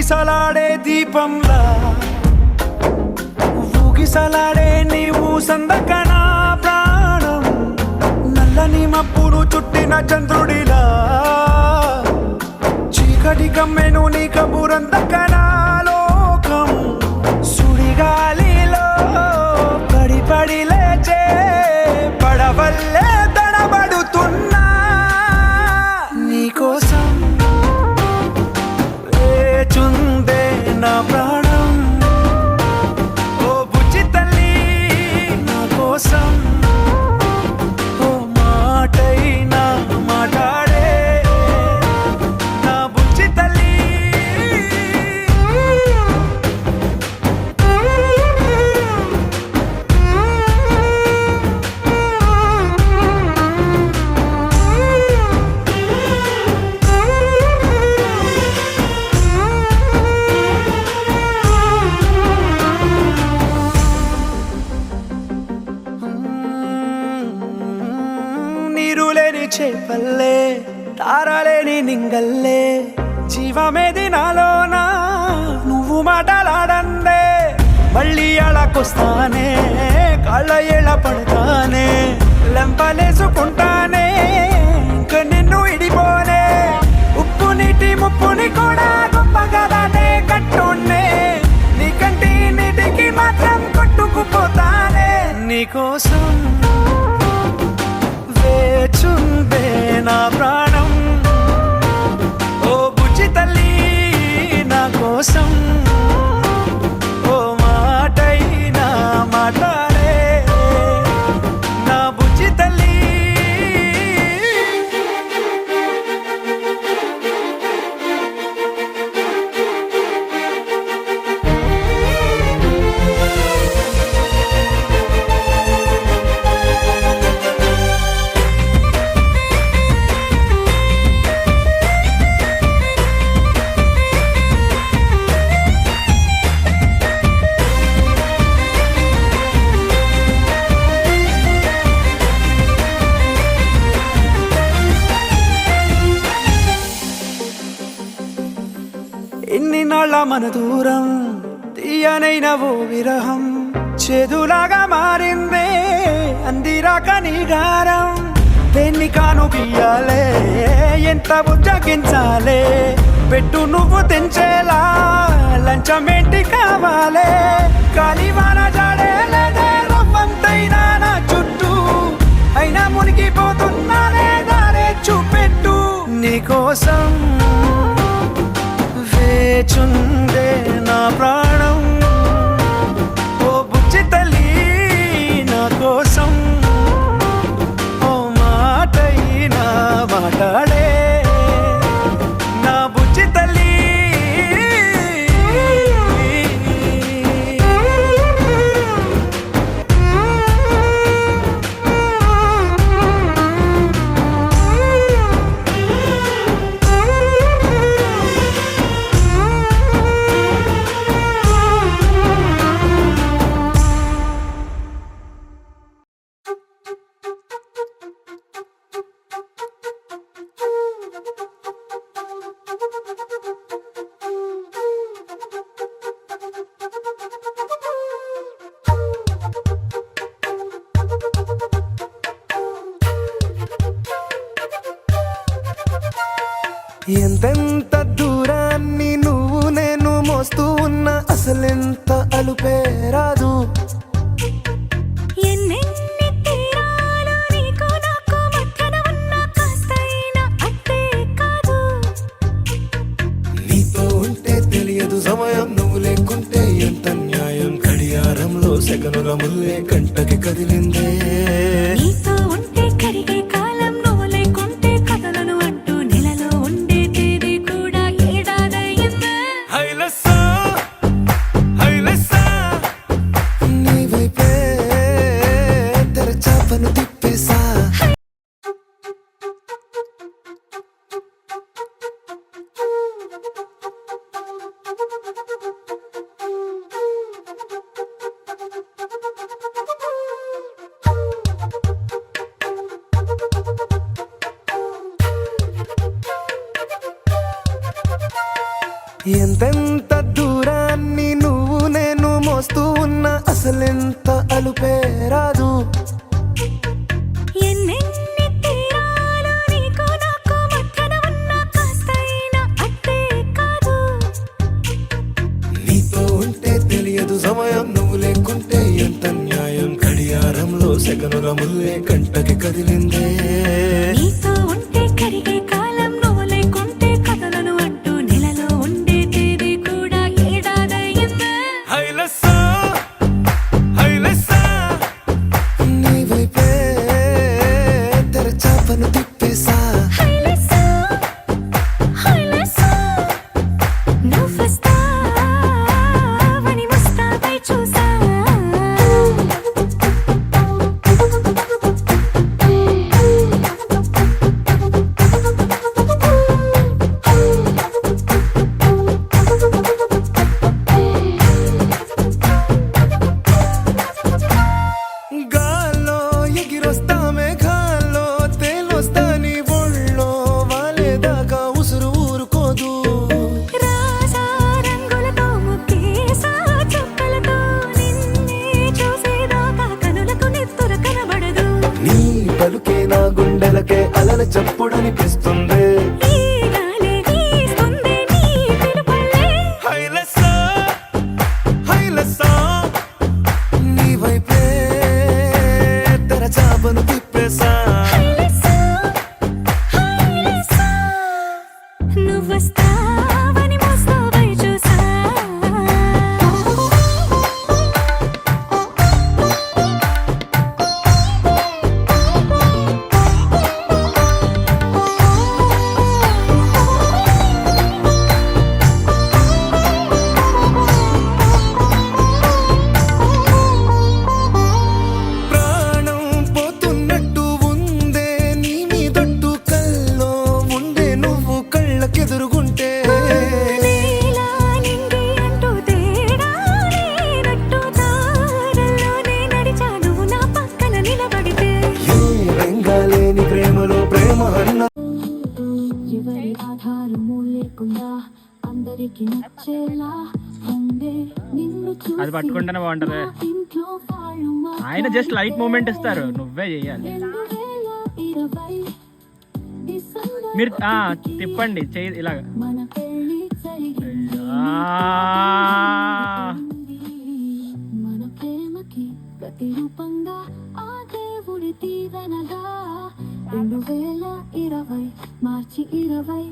ఊగిసలాడే దీపంలా ఊగిసలాడే నీవు సందకనా ప్రాణం నల్లని మబ్బును చుట్టిన చంద్రుడిలా చీకటి కమ్మెను నీ కబురందకనా లోకం సుడిగాలిలో పడి పడి లేచే పడవల్లే తడబడుతున్నా నీకోసం వేచుందే నా ప్రాణం ఓ బుజ్జి తల్లి నా కోసం ఓ మాటైనా మాట్లాడే నా బుజ్జి తల్లి నీరులేని చేపల్లే తారలేని నింగల్లే జీవమేది నాలోనా నువ్వు మాటలాడందే మళ్ళీ అళకొస్తానే కాళ్ళ ఏళ్ళ పడతానే లెంపలేసుకుంటానే ఇంక నిన్ను ఇడిపోనే ఉప్పు నీటి ముప్పుని కూడా గొప్పగా దాటే కట్టున్నే నీ కంటి నీటికి మాత్రం కొట్టుకుపోతానే నీకోసం వేచుందే నా ప్రాణం ఓ బుజ్జి తల్లి నా కోసం ఓ మాటైనా మాట్లాడే నా బుజ్జి తల్లి ఎన్ని నాళ్ళ మన దూరం తీయనైన ఓ విరహం చేదులాగా మారిందే అందిరాక నీగారం దేన్ని కాను బియ్యాలే ఎంత బుజ్జగించాలే పెట్టు నువ్వు తెంచేలా లంచమేంటి కావాలే కాలివాన జాడేలేదే రవ్వంతైనా నా చుట్టూ అయినా మునిగిపోతున్నానే దారే చూపెట్టు నీకోసం వేచుందే నా ప్రాణం ఓ బుజ్జి తల్లి నా కోసం ఓ మాటైనా మాట్లాడే నా బుజ్జి తల్లి ఎంతెంత దూరాన్ని నువ్వు నేను మోస్తూ ఉన్నా అసలెంత అలుపే రాదు ఎన్నెన్ని తీరాలు నీకు నాకు మధ్యన ఉన్న కాస్తైనా అట్టే కాదు నీతో ఉంటే తెలియదు సమయం నువ్వు లేకుంటే ఎంత న్యాయం గడియారంలో సెకనుల ముల్లే కంటకి కదిలిందే నీతో ఉంటే కరిగే కాలం నువ్వు లేకుంటే కథలను అంటూ నెలలో ఉండే తేదీ కూడా ఏడాదయ్యిందే నీ వైపే తెరచాపను తిప్పేసా ఎంతెంత దూరాన్ని నువ్వు నేను మోస్తూ ఉన్నా అసలెంత అలుపే రాదు. ఎన్నెన్ని తీరాలు నీకు నాకు మధ్యన ఉన్న కాస్తైనా అట్టే కాదు. నీతో ఉంటే తెలియదు సమయం, నువ్వు లేకుంటే ఎంత న్యాయం. గడియారంలో సెకనుల ముల్లే కంటకి కదిలిందే. నీతో ఉంటే కరిగే కాలం, నువ్వు లేకుంటే కథలను అంటూ నెలలో ఉండే తేదీ కూడా ఏడాదయ్యిందే. హైలెస్సా, హైలెస్సా, నీ వైపే తెరచాపను తిప్పేసా. హైలెస్సా, హైలెస్సా, నువ్వొస్తావని ముస్తాబై చూసా. గాల్లో ఎగిరొస్తా మేఘాల్లో తేలొస్తా నీ ఒళ్ళో వాలేదాకా ఉసురు ఊరుకోదు. రాజా రంగులతో ముక్కేసా చుక్కలతో నిన్నే చూసేదాకా కనులకు నెత్తురు కనబడదు. నీ పలుకే నా గుండెలకే అలల చప్పుడనిపిస్తుంది. ఈ గాలే వీస్తుంది నీ పిలుపులే. హైలెస్సా, హైలెస్సా, నీ వైపే తెరచాపను తిప్పేసా. హైలెస్సా, హైలెస్సా, నువ్వొస్తావని ముస్తాబై చూసా. ప్రాణం పోతున్నట్టు ఉందే నీ మీదొట్టు కల్లో ఉండే నువ్వు కళ్ళకెదురుగుంటే. నీలా నింగి అంటూ తేడా లేనట్టు దారుల్లోనే నడిచా నువ్వు నా పక్కన నిలబడితే. ఏ రంగాలేని ప్రేమలో ప్రేమ అన్న ఎవరి ఆధారము లేకుండా అందరికి నచ్చేలా ఉండే నిన్ను చూసి అది పట్టుకుంటేనే బాగుంటది. ఇంట్లో వాళ్ళు ఆయన జస్ట్ లైట్ మూమెంట్ ఇస్తారు, నువ్వే చెయ్యాలి. 2020 డిసెంబర్ మీరు తిప్పండి చెయ్యి ఇలాగ. మన పెళ్లి జరిగింది. మన ప్రేమకి ప్రతిరూపంగా ఆ దేవుడి దీవెనగా 2020 మార్చి 26